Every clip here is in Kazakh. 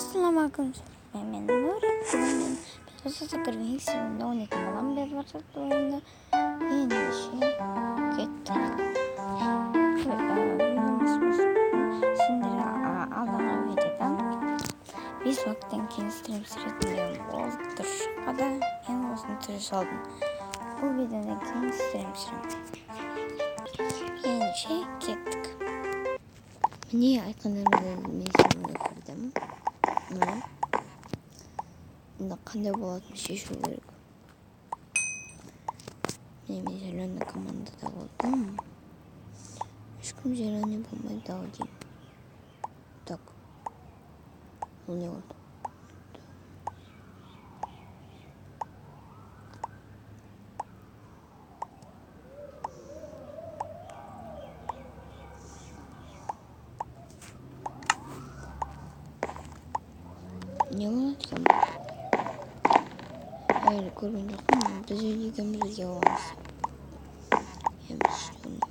Assalamualaikum. Мен Нұрекең. Біз осы кірген сенімді 12 балам беріп жатады ойында. Ендеше кеттік. Сендер алдағы видеодан 5 уақыттан кейін стрим түсіретіндігім болды. Тұршыққа да мен осыны түсіре салдым. Бұл видеодан кейін стрим түсіремін. Ендеше кеттік. Міне айтқандарымыздан мен сенімді кірдім. Енді қандай болатынын шешу керек. Мен зеленый командада болдым. Ешкім зеленый болмайды ау деймін. Так. Бұл не болды? Не болады там? Әлі көрген жоқпын. Біз екеуміз бірге боламыз. Еміз оны.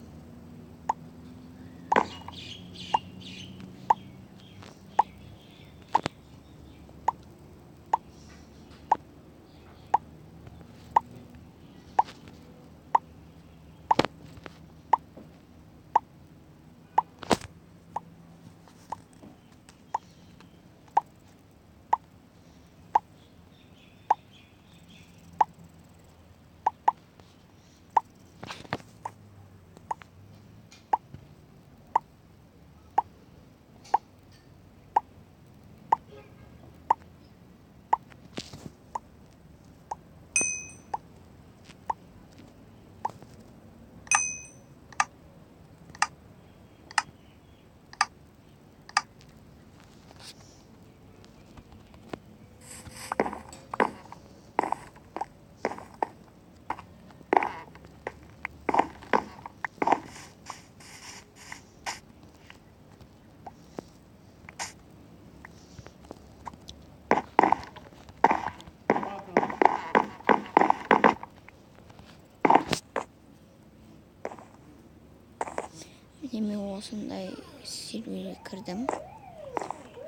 Мен осындай серверге кірдім.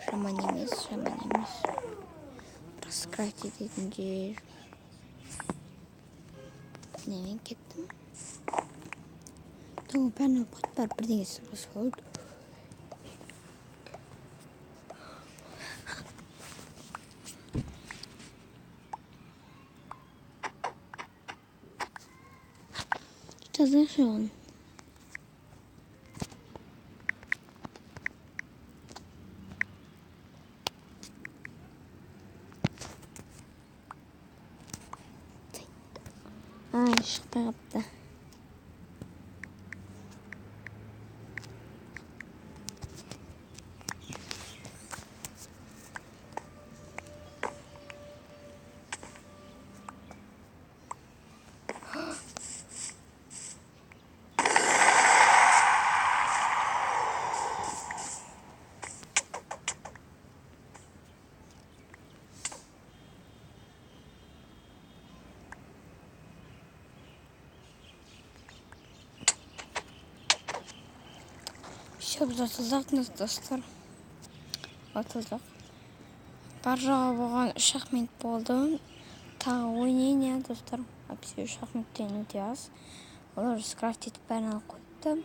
Жаман емес. Бірақ скрайт ететін жер. Мен кеттім. Бәріне бот бар, бірдеңе сұрасып. Жазайықшы оған. Шықпай қапты. Все, біз отыздақпыз достар. Отыздақ. Бар жағы болған 3 минут болды. Тағы ойнайын, достар. Апсе 3 минуттен өте аз. Олар скрафт етіп бәрін алып қойды.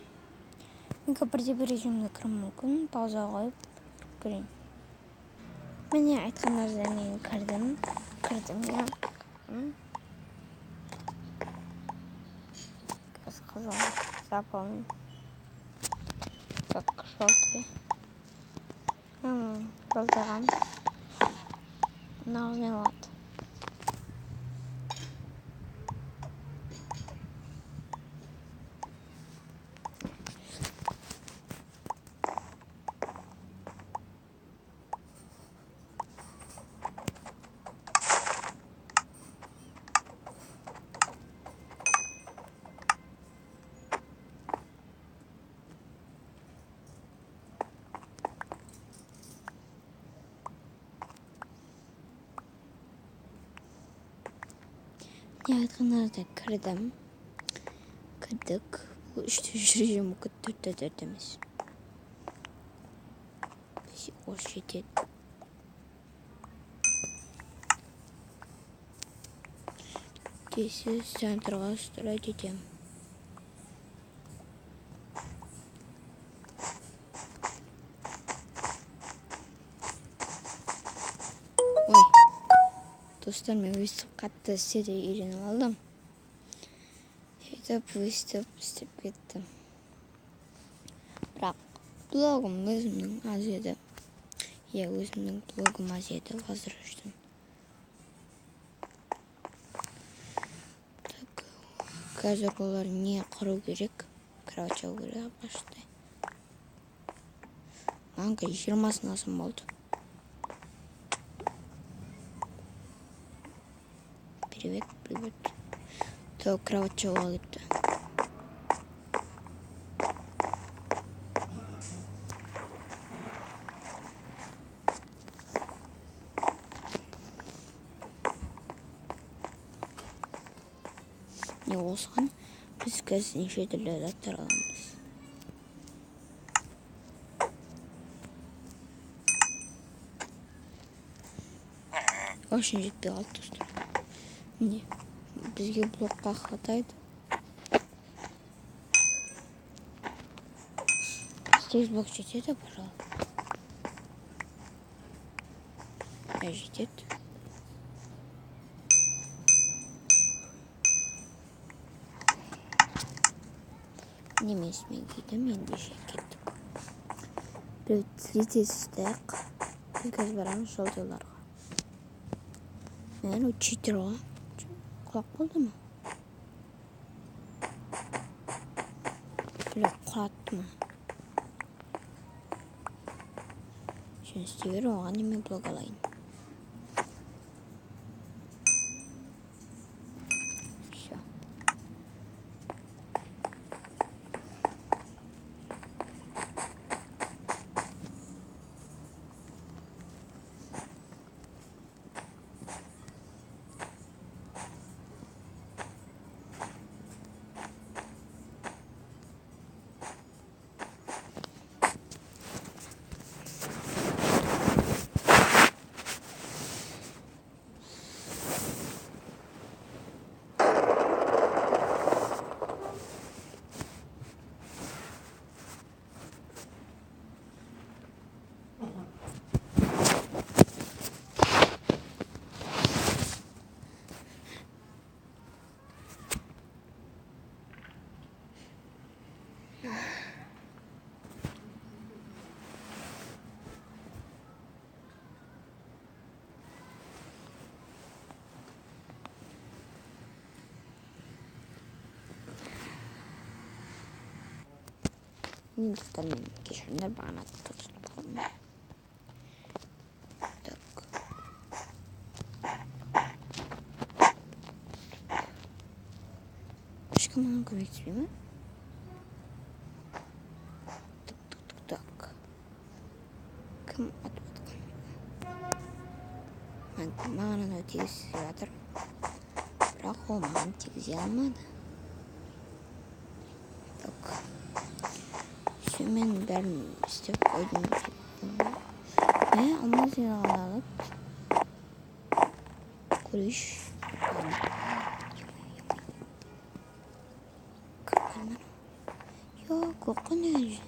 Мен бірде бір режимді кірім мүмкін. Пауза қойып көрейін. Міне айтқандардан мен кірдім я. Қызыл запалын. Так, желтый. Желтый. Не вот. Я айтқандарда кірдік. Бұл 3-4 режим мүмкін 4-4 емес. Осы жетеді. Тесі центрға строить етем. Ой, достар, мен өстіп қатты істеуді үйреніп алдым. Сөйтіп өстіп істеп кеттім. Бірақ блогым өзімнің аз еді. Өзімнің блогым аз еді қазір үшін. Қазір олар не құру керек? Короче, керек баштай. Манға 20 насым болды. Привет. То короче олыпты. Не болған? Біз қазір неше түрлі заттар аламыз. Очень жетпей қалды достар. Міне, бізге блокқа хватайды. Здесь блок жетеді, пожалуйста. Жетеді. Немесімен кейдім, ендеше кеттік. Бір третесіздік. Біз қазір барамыз жолдыларға. Мен учитель ғой. Құлақ болды ма? Біле құлатты ма? Сен істей бер, оған немен блог алайын. Все. Не достанем кишинер бана точно. Так. Ешкім мұны көмектеспей ме? Так. Кім атып атқан? Маған анау тегізіп жатыр. Бірақ ол маған тегізе алмады. Так. Мен бәрін істеп қойдым. Алмаз жинағын алып күріш. Қоққан не?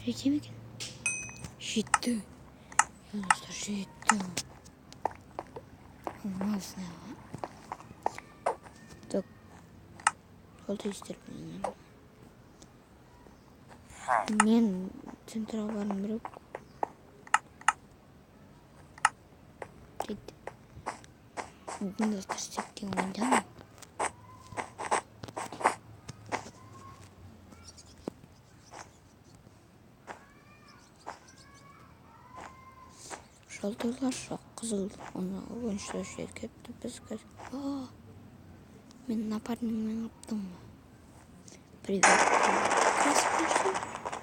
Жете ме екен? Жетті. Достар, жетті. Алмаз жинағы. Так. Жолды істерпен. Мен централ барым бірақ. Достар, істептен ойдамын. Жолдылар жоқ, қызыл. Оны ойыншылар жер кетті. Біз қазір. Мен напарнигіммен аптым. Привет. Красавчик.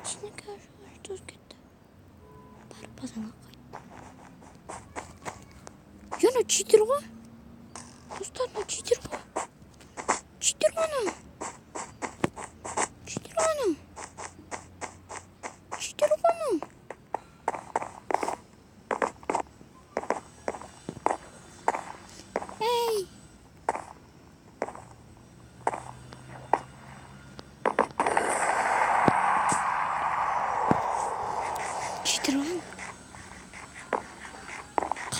Ішіне кажу, что кетті. Барып базаңа қайт. Яна читер ғой. Достарына читер ғой. Читер ғана. Читер ғана. Читер ғана. Ей.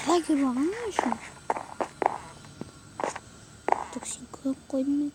Hala görüp mı şunu? Taksi görüp koydum.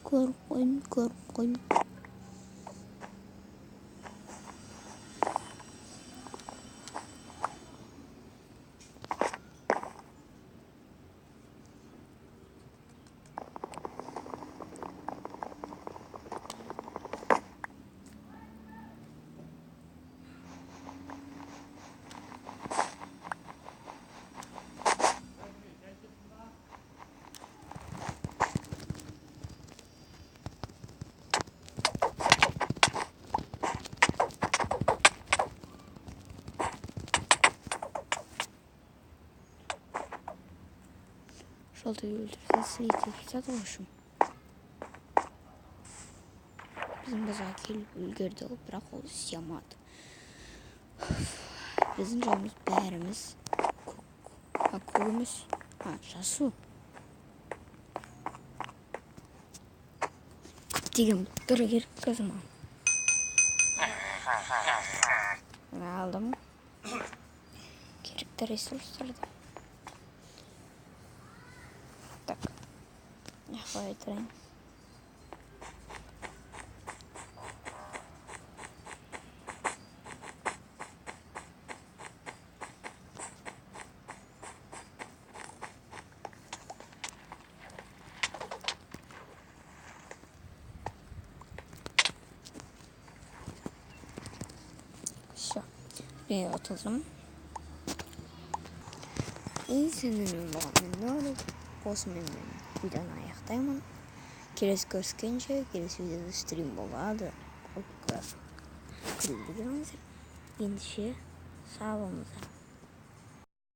Şolda öldürse sıyıtırsa doğuşum. Bizim bazaki ülgerde o bırak o siyamadı. Bizim canımız bərimiz kulumuz. Ha, şasu. Digim, dura girip kızma. Ne aldım? Gerekli resursları da. Так. Я хватит. Все. Я отозвам. И senin bağımlı olsun videonu ayaktayım. Kelesi görüşünce kelesi videoda stream болады. Kırıldı gibi. Endişe sağlığımıza.